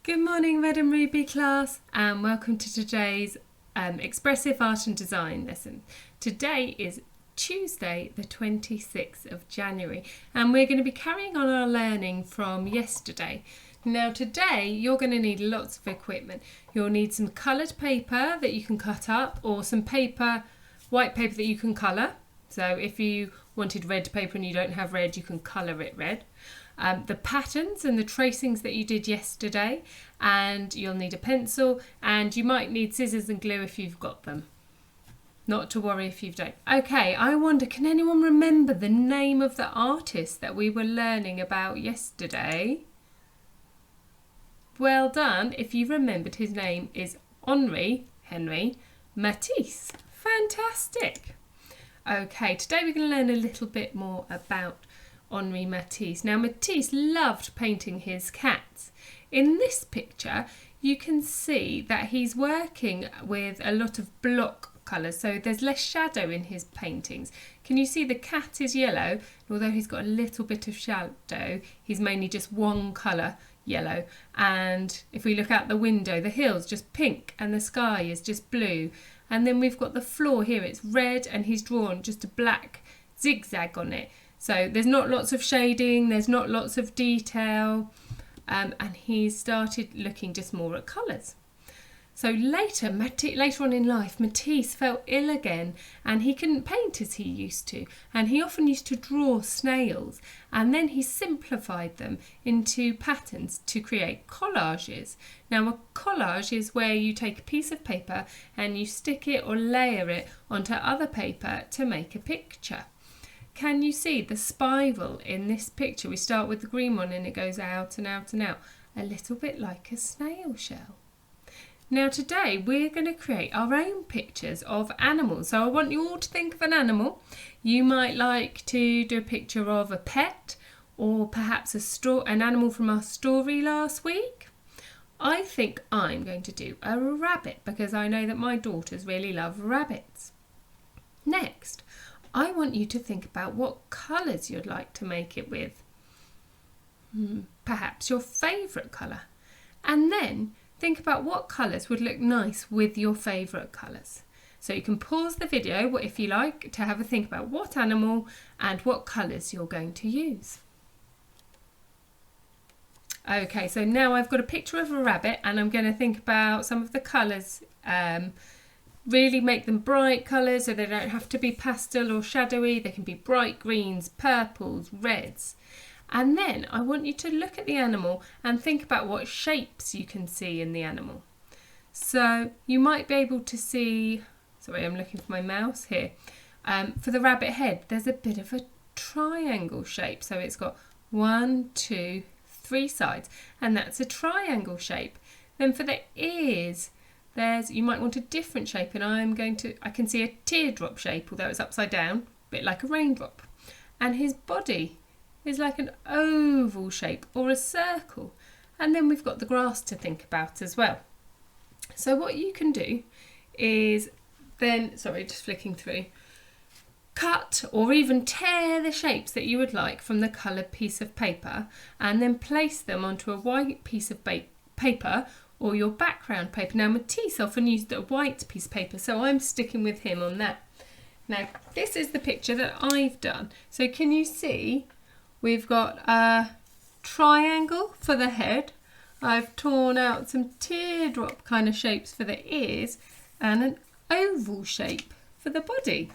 Good morning, Red and Ruby class, and welcome to today's Expressive Art and Design lesson. Today is Tuesday, the 26th of January, and we're going to be carrying on our learning from yesterday. Now today you're going to need lots of equipment. You'll need some coloured paper that you can cut up, or some paper, white paper that you can colour. So if you wanted red paper and you don't have red, you can colour it red. The patterns and the tracings that you did yesterday, and you'll need a pencil, and you might need scissors and glue if you've got them. Not to worry if you don't. Okay, I wonder, can anyone remember the name of the artist that we were learning about yesterday? Well done. If you remembered, his name is Henri Matisse. Fantastic. Okay, today we're going to learn a little bit more about Henri Matisse. Now Matisse loved painting his cats. In this picture you can see that he's working with a lot of block colours, so there's less shadow in his paintings. Can you see the cat is yellow? Although he's got a little bit of shadow, he's mainly just one colour, yellow. And if we look out the window, the hill's just pink and the sky is just blue. And then we've got the floor here, it's red, and he's drawn just a black zigzag on it. So there's not lots of shading, there's not lots of detail, and he's started looking just more at colours. So later on in life, Matisse fell ill again, and he couldn't paint as he used to, and he often used to draw snails, and then he simplified them into patterns to create collages. Now a collage is where you take a piece of paper and you stick it or layer it onto other paper to make a picture. Can you see the spiral in this picture? We start with the green one and it goes out and out and out, a little bit like a snail shell. Now today we're going to create our own pictures of animals. So I want you all to think of an animal. You might like to do a picture of a pet, or perhaps an animal from our story last week. I think I'm going to do a rabbit because I know that my daughters really love rabbits. Next, I want you to think about what colours you'd like to make it with. Perhaps your favourite colour. And then think about what colours would look nice with your favourite colours. So you can pause the video if you like to have a think about what animal and what colours you're going to use. Okay, so now I've got a picture of a rabbit and I'm going to think about some of the colours. Really make them bright colours so they don't have to be pastel or shadowy. They can be bright greens, purples, reds. And then I want you to look at the animal and think about what shapes you can see in the animal. So you might be able to see, sorry, I'm looking for my mouse here. For the rabbit head, there's a bit of a triangle shape. So it's got 1, 2, 3 sides, and that's a triangle shape. Then for the ears, you might want a different shape, and I can see a teardrop shape, although it's upside down, a bit like a raindrop. And his body is like an oval shape or a circle. And then we've got the grass to think about as well. So what you can do is then, sorry, just flicking through, cut or even tear the shapes that you would like from the coloured piece of paper and then place them onto a white piece of paper or your background paper. Now Matisse often used a white piece of paper, so I'm sticking with him on that. Now this is the picture that I've done. So can you see we've got a triangle for the head. I've torn out some teardrop kind of shapes for the ears and an oval shape for the body.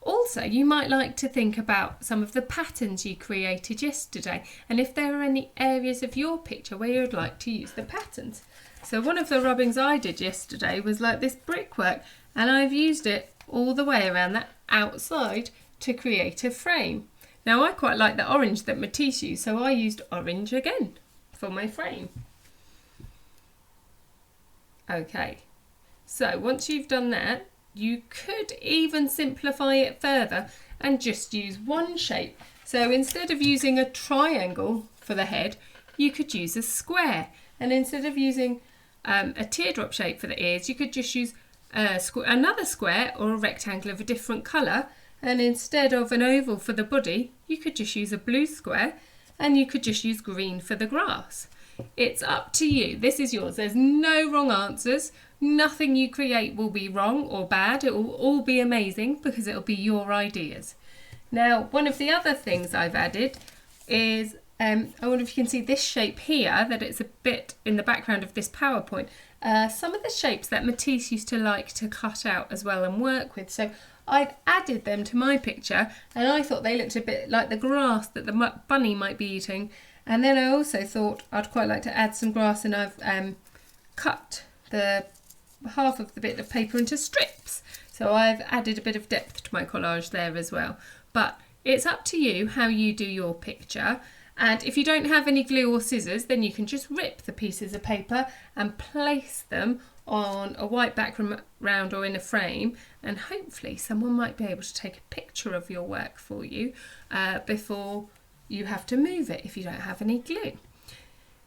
Also, you might like to think about some of the patterns you created yesterday and if there are any areas of your picture where you'd like to use the patterns. So one of the rubbings I did yesterday was like this brickwork, and I've used it all the way around that outside to create a frame. Now I quite like the orange that Matisse used, so I used orange again for my frame. Okay, so once you've done that, you could even simplify it further and just use one shape. So instead of using a triangle for the head, you could use a square. And instead of using a teardrop shape for the ears, you could just use another square or a rectangle of a different colour. And instead of an oval for the body, you could just use a blue square. and you could just use green for the grass. It's up to you. This is yours. There's no wrong answers. Nothing you create will be wrong or bad. It will all be amazing because it'll be your ideas. Now, one of the other things I've added is, I wonder if you can see this shape here, that it's a bit in the background of this PowerPoint. Some of the shapes that Matisse used to like to cut out as well and work with. So I've added them to my picture, and I thought they looked a bit like the grass that the bunny might be eating. And then I also thought I'd quite like to add some grass, and I've cut the half of the bit of paper into strips. So I've added a bit of depth to my collage there as well. But it's up to you how you do your picture. And if you don't have any glue or scissors, then you can just rip the pieces of paper and place them on a white background or in a frame, and hopefully someone might be able to take a picture of your work for you before you have to move it if you don't have any glue.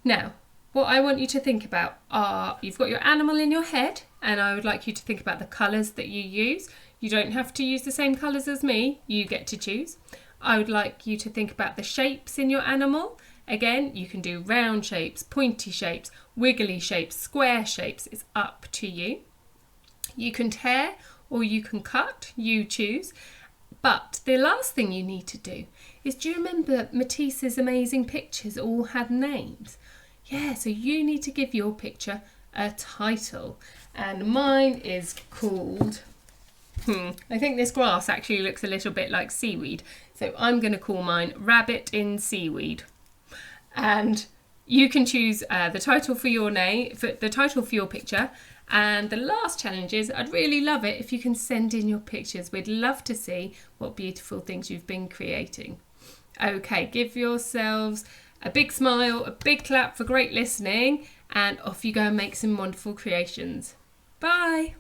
Now, what I want you to think about are, you've got your animal in your head, and I would like you to think about the colours that you use. You don't have to use the same colours as me, you get to choose. I would like you to think about the shapes in your animal. Again, you can do round shapes, pointy shapes, wiggly shapes, square shapes. It's up to you. You can tear or you can cut, you choose. But the last thing you need to do is, do you remember Matisse's amazing pictures all had names? Yeah, so you need to give your picture a title. And mine is called, I think this grass actually looks a little bit like seaweed. So I'm going to call mine Rabbit in Seaweed. And you can choose the title for your name, for the title for your picture. And the last challenge is, I'd really love it if you can send in your pictures. We'd love to see what beautiful things you've been creating. Okay, give yourselves a big smile, a big clap for great listening, and off you go and make some wonderful creations. Bye.